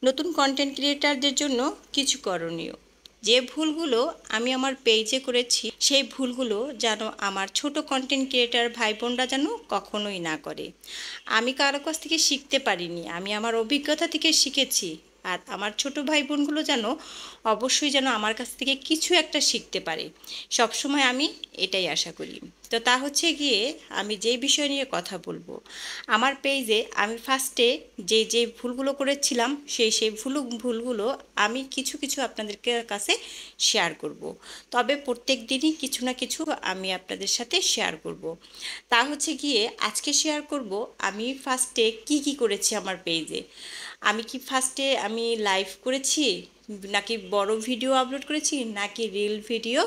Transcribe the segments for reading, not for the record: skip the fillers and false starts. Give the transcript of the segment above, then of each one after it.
নতুন কন্টেন্ট ক্রিয়েটারদের জন্য কিছু করণীয়। যে ভুলগুলো আমি আমার পেজে করেছি সেই ভুলগুলো যেন আমার ছোট কন্টেন্ট ক্রিয়েটার ভাই বোনরা যেন কখনোই না করে। আমি কারো কাছ থেকে শিখতে পারিনি, আমি আমার অভিজ্ঞতা থেকে শিখেছি। আর আমার ছোট ভাই বোনগুলো যেন অবশ্যই যেন আমার কাছ থেকে কিছু একটা শিখতে পারে, সবসময় আমি এটাই আশা করি। তো তা হচ্ছে গিয়ে আমি যেই বিষয় নিয়ে কথা বলবো, আমার পেজে আমি ফার্স্টে যে ভুলগুলো করেছিলাম সেই ভুলগুলো আমি কিছু কিছু আপনাদেরকে কাছে শেয়ার করব। তবে প্রত্যেক দিনই কিছু না কিছু আমি আপনাদের সাথে শেয়ার করব। তা হচ্ছে গিয়ে আজকে শেয়ার করব আমি ফার্স্টে কি করেছি আমার পেজে। আমি কি ফার্স্টে আমি লাইভ করেছি, নাকি বড় ভিডিও আপলোড করেছি, নাকি রিল ভিডিও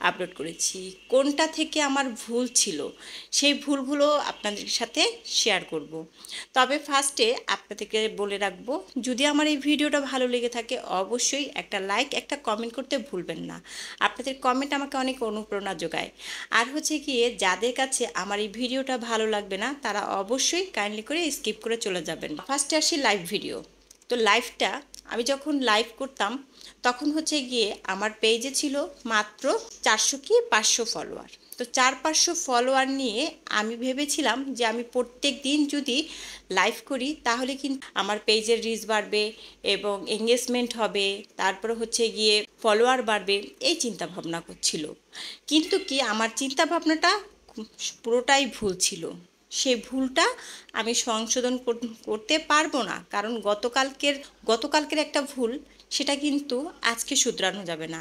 আপলোড করেছি, কোনটা থেকে আমার ভুল ছিল সেই ভুলগুলো আপনাদের সাথে শেয়ার করব। তবে ফার্স্টে আপনাদেরকে বলে রাখবো, যদি আমার এই ভিডিওটা ভালো লেগে থাকে অবশ্যই একটা লাইক একটা কমেন্ট করতে ভুলবেন না। আপনাদের কমেন্ট আমাকে অনেক অনুপ্রেরণা যোগায়। আর হচ্ছে গিয়ে যাদের কাছে আমার এই ভিডিওটা ভালো লাগবে না তারা অবশ্যই কাইন্ডলি করে স্কিপ করে চলে যাবেন। ফার্স্টে আসি লাইভ ভিডিও। তো লাইভটা আমি যখন লাইভ করতাম তখন হচ্ছে গিয়ে আমার পেজে ছিল মাত্র 400 কি 500 ফলোয়ার। তো 400-500 ফলোয়ার নিয়ে আমি ভেবেছিলাম যে আমি প্রত্যেক দিন যদি লাইভ করি তাহলে কিন্তু আমার পেজের রিচ বাড়বে এবং এঙ্গেজমেন্ট হবে, তারপরে হচ্ছে গিয়ে ফলোয়ার বাড়বে, এই চিন্তা ভাবনা করছিল। কিন্তু কি আমার চিন্তা ভাবনাটা পুরোটাই ভুল ছিল। সেই ভুলটা আমি সংশোধন করতে পারবো না, কারণ গতকালকের একটা ভুল সেটা কিন্তু আজকে শুধরানো যাবে না।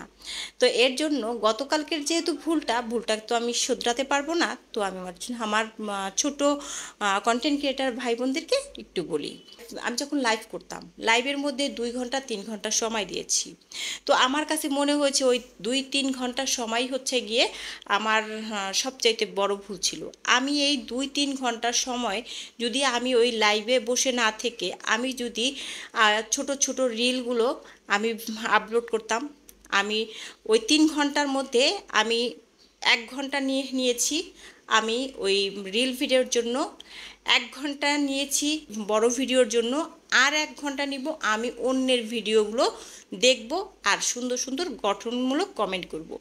তো এর জন্য গতকালকের যেহেতু ভুলটা তো আমি শুধরাতে পারবো না, তো আমি আমার ছোট কন্টেন্ট ক্রিয়েটার ভাই বোনদেরকে একটু বলি। আমি যখন লাইভ করতাম লাইভের মধ্যে 2 ঘন্টা 3 ঘন্টা সময় দিয়েছি। তো আমার কাছে মনে হয়েছে ওই 2-3 ঘন্টা সময় হচ্ছে গিয়ে আমার সবচাইতে বড় ভুল ছিল। আমি এই 2-3 ঘন্টার সময় যদি আমি ওই লাইভে বসে না থেকে আমি যদি ছোট ছোট রিলগুলো আমি আপলোড করতাম, আমি ওই 3 ঘন্টার মধ্যে আমি 1 ঘন্টা নিয়েছি আমি ওই রিল ভিডিওর জন্য, 1 ঘন্টা নিয়েছি বড় ভিডিওর জন্য, আর 1 ঘন্টা নিব আমি অন্যের ভিডিওগুলো দেখব আর সুন্দর সুন্দর গঠনমূলক কমেন্ট করব।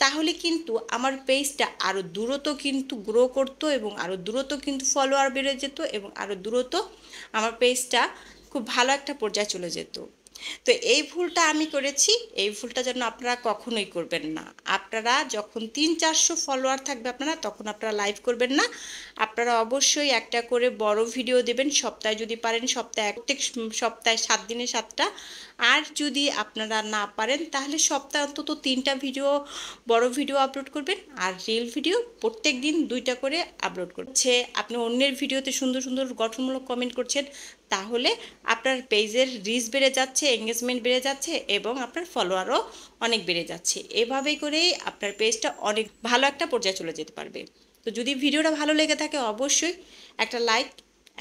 তাহলে কিন্তু আমার পেজটা আরও দ্রুত কিন্তু গ্রো করতো এবং আরও দ্রুত কিন্তু ফলোয়ার বেড়ে যেত এবং আরও দ্রুত আমার পেজটা খুব ভালো একটা পর্যায়ে চলে যেত। তো এই ভুলটা আমি করেছি, এই ভুলটা যেন আপনারা কখনোই করবেন না। আপনারা যখন 300-400 ফলোয়ার থাকবে আপনারা তখন আপনারা লাইভ করবেন না। আপনারা অবশ্যই একটা করে বড় ভিডিও দেবেন, সপ্তাহে যদি পারেন প্রত্যেক সপ্তাহে 7 দিনে 7টা। আর যদি আপনারা না পারেন তাহলে সপ্তাহে অন্তত 3টা ভিডিও বড় ভিডিও আপলোড করবেন, আর রিল ভিডিও প্রত্যেক দিন 2টা করে আপলোড করছে। আপনি অন্যের ভিডিওতে সুন্দর সুন্দর গঠনমূলক কমেন্ট করছেন, তাহলে আপনার পেজের রিচ বেড়ে যাচ্ছে, এঙ্গেজমেন্ট বেড়ে যাচ্ছে এবং আপনার ফলোয়ারও অনেক বেড়ে যাচ্ছে। এভাবেই করেই আপনার পেজটা অনেক ভালো একটা পর্যায়ে চলে যেতে পারবে। তো যদি ভিডিওটা ভালো লেগে থাকে অবশ্যই একটা লাইক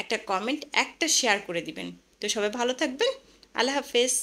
একটা কমেন্ট একটা শেয়ার করে দিবেন। তো সবাই ভালো থাকবেন। আল্লাহ হাফেজ।